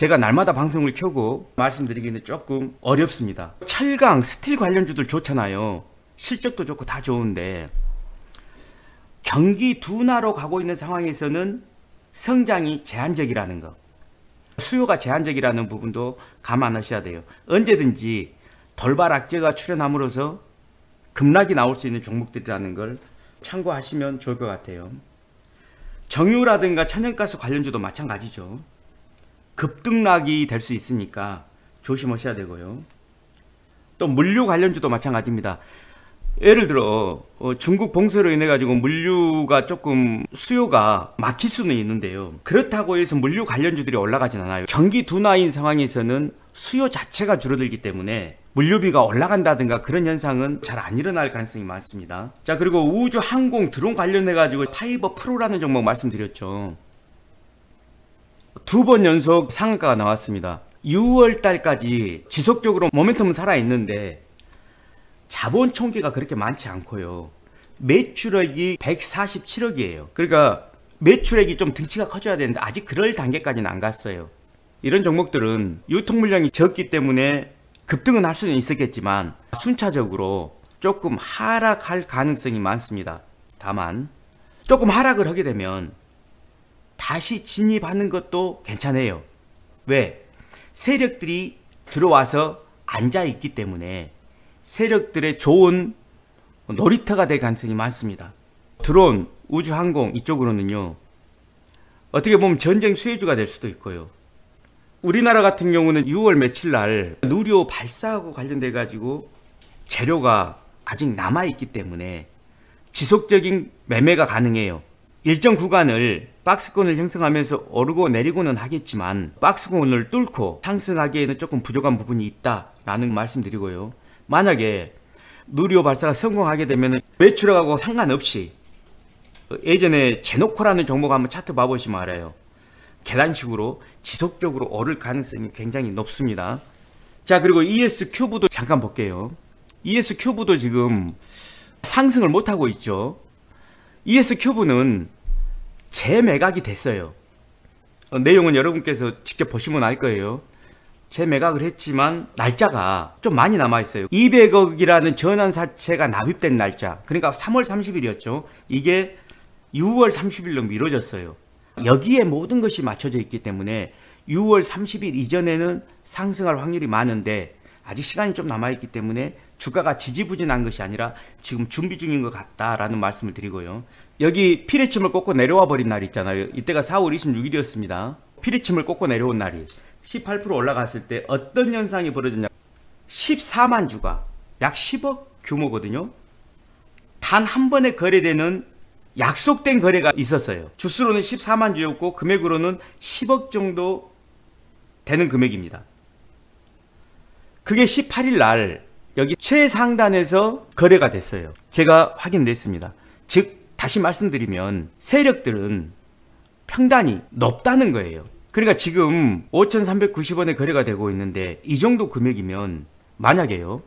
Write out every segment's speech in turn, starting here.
제가 날마다 방송을 켜고 말씀드리기는 조금 어렵습니다. 철강, 스틸 관련주들 좋잖아요. 실적도 좋고 다 좋은데 경기 둔화로 가고 있는 상황에서는 성장이 제한적이라는 거, 수요가 제한적이라는 부분도 감안하셔야 돼요. 언제든지 돌발 악재가 출현함으로써 급락이 나올 수 있는 종목들이라는 걸 참고하시면 좋을 것 같아요. 정유라든가 천연가스 관련주도 마찬가지죠. 급등락이 될 수 있으니까 조심하셔야 되고요. 또 물류 관련주도 마찬가지입니다. 예를 들어 중국 봉쇄로 인해 가지고 물류가 조금 수요가 막힐 수는 있는데요. 그렇다고 해서 물류 관련주들이 올라가진 않아요. 경기 둔화인 상황에서는 수요 자체가 줄어들기 때문에 물류비가 올라간다든가 그런 현상은 잘 안 일어날 가능성이 많습니다. 자, 그리고 우주 항공 드론 관련해 가지고 파이버 프로라는 종목 말씀드렸죠. 2번 연속 상한가가 나왔습니다. 6월 달까지 지속적으로 모멘텀은 살아있는데 자본 총계가 그렇게 많지 않고요. 매출액이 147억이에요. 그러니까 매출액이 좀 등치가 커져야 되는데 아직 그럴 단계까지는 안 갔어요. 이런 종목들은 유통 물량이 적기 때문에 급등은 할 수는 있었겠지만 순차적으로 조금 하락할 가능성이 많습니다. 다만 조금 하락을 하게 되면 다시 진입하는 것도 괜찮아요. 왜? 세력들이 들어와서 앉아있기 때문에 세력들의 좋은 놀이터가 될 가능성이 많습니다. 드론, 우주항공 이쪽으로는요, 어떻게 보면 전쟁 수혜주가 될 수도 있고요. 우리나라 같은 경우는 6월 며칠 날 누리호 발사하고 관련돼 가지고 재료가 아직 남아있기 때문에 지속적인 매매가 가능해요. 일정 구간을 박스권을 형성하면서 오르고 내리고는 하겠지만 박스권을 뚫고 상승하기에는 조금 부족한 부분이 있다라는 말씀드리고요. 만약에 누리호 발사가 성공하게 되면 매출하고 상관없이 예전에 제노코라는 종목 한번 차트 봐보시면 알아요. 계단식으로 지속적으로 오를 가능성이 굉장히 높습니다. 자, 그리고 ES큐브도 잠깐 볼게요. ES큐브도 지금 상승을 못하고 있죠. ES큐브는 재매각이 됐어요. 내용은 여러분께서 직접 보시면 알 거예요. 재매각을 했지만 날짜가 좀 많이 남아있어요. 200억이라는 전환사채가 납입된 날짜, 그러니까 3월 30일이었죠. 이게 6월 30일로 미뤄졌어요. 여기에 모든 것이 맞춰져 있기 때문에 6월 30일 이전에는 상승할 확률이 많은데 아직 시간이 좀 남아있기 때문에 주가가 지지부진한 것이 아니라 지금 준비 중인 것 같다라는 말씀을 드리고요. 여기 피레침을 꽂고 내려와 버린 날이 있잖아요. 이때가 4월 26일이었습니다. 피레침을 꽂고 내려온 날이 18% 올라갔을 때 어떤 현상이 벌어졌냐. 14만 주가 약 10억 규모거든요. 단 한 번에 거래되는 약속된 거래가 있었어요. 주수로는 14만 주였고 금액으로는 10억 정도 되는 금액입니다. 그게 18일 날 여기 최상단에서 거래가 됐어요. 제가 확인을 했습니다. 즉 다시 말씀드리면 세력들은 평단이 높다는 거예요. 그러니까 지금 5,390원에 거래가 되고 있는데 이 정도 금액이면 만약에요,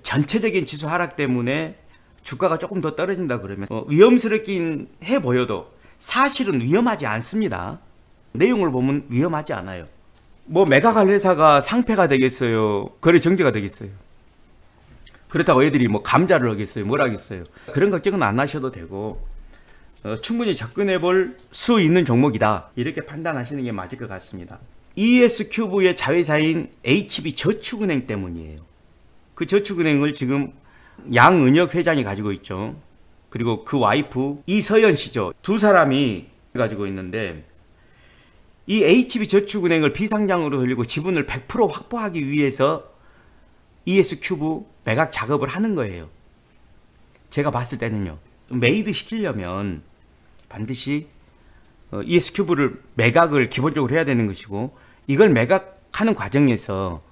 전체적인 지수 하락 때문에 주가가 조금 더 떨어진다 그러면 위험스럽긴 해 보여도 사실은 위험하지 않습니다. 내용을 보면 위험하지 않아요. 뭐 매각할 회사가 상폐가 되겠어요? 거래 정지가 되겠어요? 그렇다고 애들이 뭐 감자를 하겠어요? 뭘 하겠어요? 그런 걱정은 안 하셔도 되고 충분히 접근해 볼 수 있는 종목이다, 이렇게 판단하시는 게 맞을 것 같습니다. ES큐브의 자회사인 HB저축은행 때문이에요. 그 저축은행을 지금 양은혁 회장이 가지고 있죠. 그리고 그 와이프 이서연 씨죠. 두 사람이 가지고 있는데 이 HB저축은행을 비상장으로 돌리고 지분을 100% 확보하기 위해서 ES큐브 매각 작업을 하는 거예요. 제가 봤을 때는요, 메이드 시키려면 반드시 ES큐브를 매각을 기본적으로 해야 되는 것이고, 이걸 매각하는 과정에서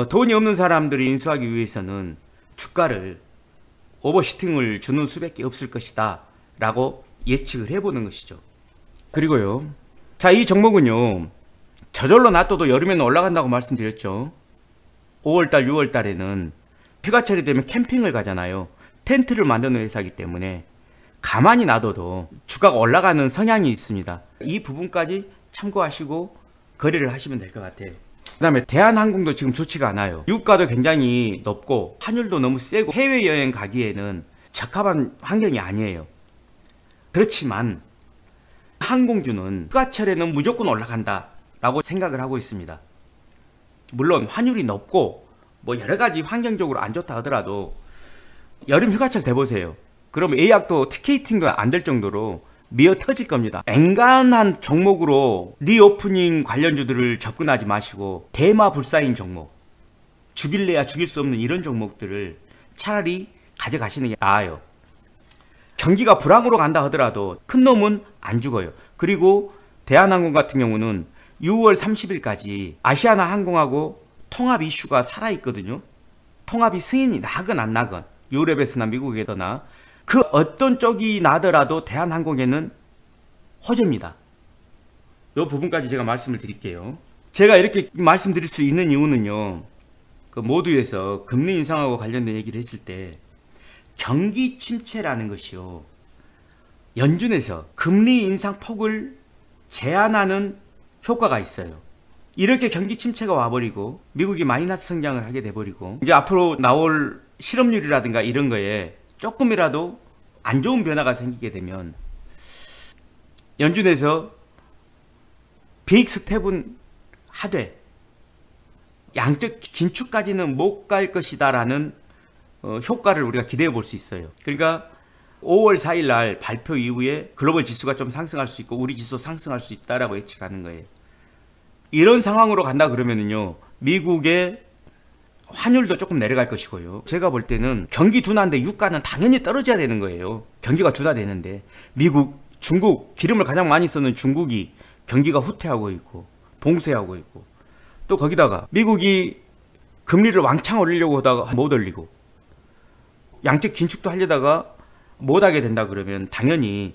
돈이 없는 사람들이 인수하기 위해서는 주가를 오버슈팅을 주는 수밖에 없을 것이다 라고 예측을 해보는 것이죠. 그리고요, 자, 이 종목은요, 저절로 놔둬도 여름에는 올라간다고 말씀드렸죠. 5월달 6월달에는 휴가철이 되면 캠핑을 가잖아요. 텐트를 만드는 회사이기 때문에 가만히 놔둬도 주가가 올라가는 성향이 있습니다. 이 부분까지 참고하시고 거래를 하시면 될 것 같아요. 그 다음에 대한항공도 지금 좋지가 않아요. 유가도 굉장히 높고 환율도 너무 세고 해외여행 가기에는 적합한 환경이 아니에요. 그렇지만 항공주는 휴가철에는 무조건 올라간다 라고 생각을 하고 있습니다. 물론 환율이 높고 뭐 여러가지 환경적으로 안 좋다 하더라도 여름 휴가철 돼보세요. 그럼 예약도 티켓팅도 안 될 정도로 미어 터질 겁니다. 엔간한 종목으로 리오프닝 관련주들을 접근하지 마시고 대마불사인 종목, 죽일래야 죽일 수 없는 이런 종목들을 차라리 가져가시는 게 나아요. 경기가 불황으로 간다 하더라도 큰 놈은 안 죽어요. 그리고 대한항공 같은 경우는 6월 30일까지 아시아나 항공하고 통합 이슈가 살아있거든요. 통합이 승인이 나건 안 나건 유럽에서나 미국에서나 그 어떤 쪽이 나더라도 대한항공에는 호재입니다. 이 부분까지 제가 말씀을 드릴게요. 제가 이렇게 말씀드릴 수 있는 이유는요, 그 모두에서 금리 인상하고 관련된 얘기를 했을 때 경기 침체라는 것이요, 연준에서 금리 인상 폭을 제한하는 효과가 있어요. 이렇게 경기 침체가 와버리고 미국이 마이너스 성장을 하게 돼버리고 이제 앞으로 나올 실업률이라든가 이런 거에 조금이라도 안 좋은 변화가 생기게 되면 연준에서 빅 스텝은 하되 양적 긴축까지는 못 갈 것이다 라는 효과를 우리가 기대해 볼 수 있어요. 그러니까 5월 4일 날 발표 이후에 글로벌 지수가 좀 상승할 수 있고 우리 지수 상승할 수 있다라고 예측하는 거예요. 이런 상황으로 간다 그러면은요, 미국의 환율도 조금 내려갈 것이고요. 제가 볼 때는 경기 둔화인데 유가는 당연히 떨어져야 되는 거예요. 경기가 둔화되는데 미국, 중국, 기름을 가장 많이 쓰는 중국이 경기가 후퇴하고 있고 봉쇄하고 있고, 또 거기다가 미국이 금리를 왕창 올리려고 하다가 못 올리고 양적 긴축도 하려다가 못하게 된다 그러면 당연히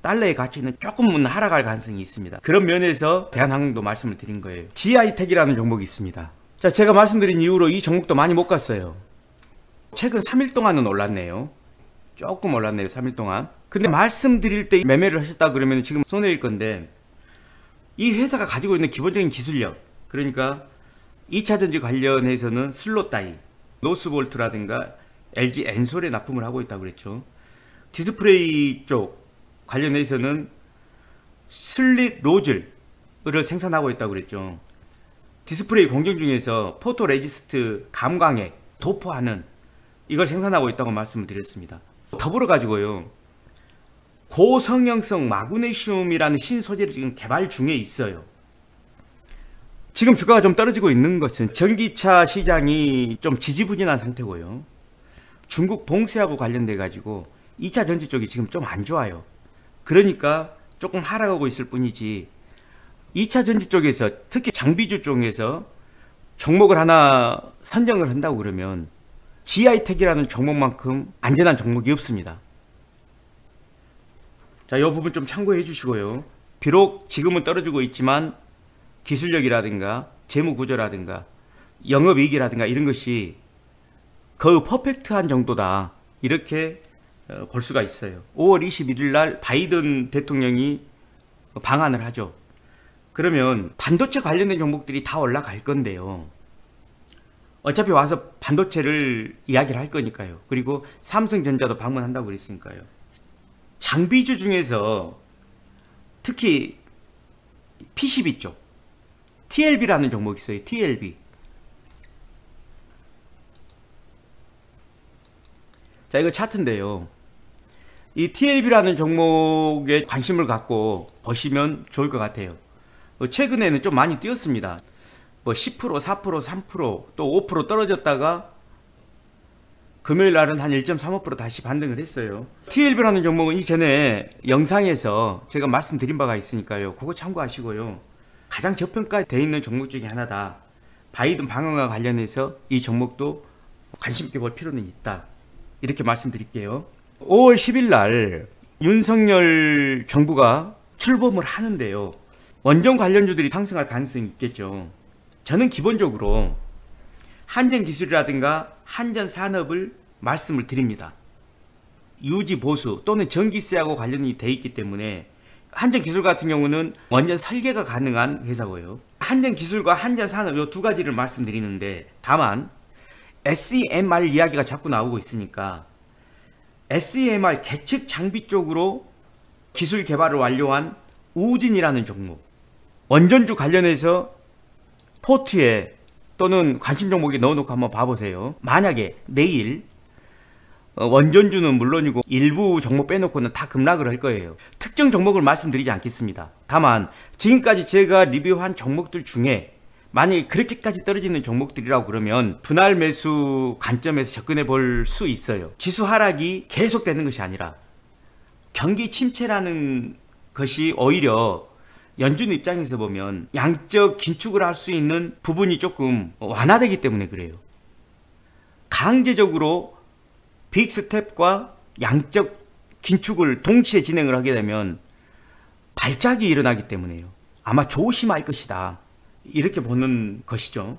달러의 가치는 조금은 하락할 가능성이 있습니다. 그런 면에서 대한항공도 말씀을 드린 거예요. GI텍이라는 종목이 있습니다. 자, 제가 말씀드린 이후로 이 종목도 많이 못 갔어요. 최근 3일 동안은 올랐네요. 조금 올랐네요, 3일 동안. 근데 말씀드릴 때 매매를 하셨다 그러면 지금 손해일 건데, 이 회사가 가지고 있는 기본적인 기술력, 그러니까 2차전지 관련해서는 슬롯다이, 노스볼트라든가 LG 엔솔에 납품을 하고 있다고 그랬죠. 디스플레이 쪽 관련해서는 슬릿 로즐을 생산하고 있다고 그랬죠. 디스플레이 공정 중에서 포토레지스트 감광액 도포하는 이걸 생산하고 있다고 말씀을 드렸습니다. 더불어 가지고요, 고성형성 마그네슘이라는 신소재를 지금 개발 중에 있어요. 지금 주가가 좀 떨어지고 있는 것은 전기차 시장이 좀 지지부진한 상태고요, 중국 봉쇄하고 관련돼 가지고 2차 전지 쪽이 지금 좀 안 좋아요. 그러니까 조금 하락하고 있을 뿐이지, 2차 전지 쪽에서 특히 장비주 쪽에서 종목을 하나 선정을 한다고 그러면 GI텍이라는 종목만큼 안전한 종목이 없습니다. 자, 이 부분 좀 참고해 주시고요. 비록 지금은 떨어지고 있지만 기술력이라든가 재무구조라든가 영업이익이라든가 이런 것이 거의 퍼펙트한 정도다, 이렇게 볼 수가 있어요. 5월 21일 날 바이든 대통령이 방한을 하죠. 그러면 반도체 관련된 종목들이 다 올라갈 건데요, 어차피 와서 반도체를 이야기를 할 거니까요. 그리고 삼성전자도 방문한다고 그랬으니까요. 장비주 중에서 특히 PCB 쪽 TLB라는 종목이 있어요. TLB. 자, 이거 차트인데요, 이 TLB라는 종목에 관심을 갖고 보시면 좋을 것 같아요. 최근에는 좀 많이 뛰었습니다. 뭐 10%, 4%, 3%, 또 5% 떨어졌다가 금요일 날은 한 1.35% 다시 반등을 했어요. TLB라는 종목은 이전에 영상에서 제가 말씀드린 바가 있으니까요, 그거 참고하시고요. 가장 저평가되어 있는 종목 중에 하나다. 바이든 방한과 관련해서 이 종목도 관심 있게 볼 필요는 있다, 이렇게 말씀드릴게요. 5월 10일 날 윤석열 정부가 출범을 하는데요, 원전 관련주들이 상승할 가능성이 있겠죠. 저는 기본적으로 한전기술이라든가 한전산업을 말씀을 드립니다. 유지 보수 또는 전기세하고 관련이 돼 있기 때문에 한전기술 같은 경우는 원전 설계가 가능한 회사고요. 한전 기술과 한전 산업 요 두 가지를 말씀드리는데, 다만 SEMR 이야기가 자꾸 나오고 있으니까 SEMR 계측 장비 쪽으로 기술 개발을 완료한 우진이라는 종목, 원전주 관련해서 포트에 또는 관심 종목에 넣어놓고 한번 봐보세요. 만약에 내일 원전주는 물론이고 일부 종목 빼놓고는 다 급락을 할 거예요. 특정 종목을 말씀드리지 않겠습니다. 다만 지금까지 제가 리뷰한 종목들 중에 만약에 그렇게까지 떨어지는 종목들이라고 그러면 분할 매수 관점에서 접근해 볼 수 있어요. 지수 하락이 계속되는 것이 아니라 경기 침체라는 것이 오히려 연준 입장에서 보면 양적 긴축을 할 수 있는 부분이 조금 완화되기 때문에 그래요. 강제적으로 빅스텝과 양적 긴축을 동시에 진행을 하게 되면 발작이 일어나기 때문에요. 아마 조심할 것이다, 이렇게 보는 것이죠.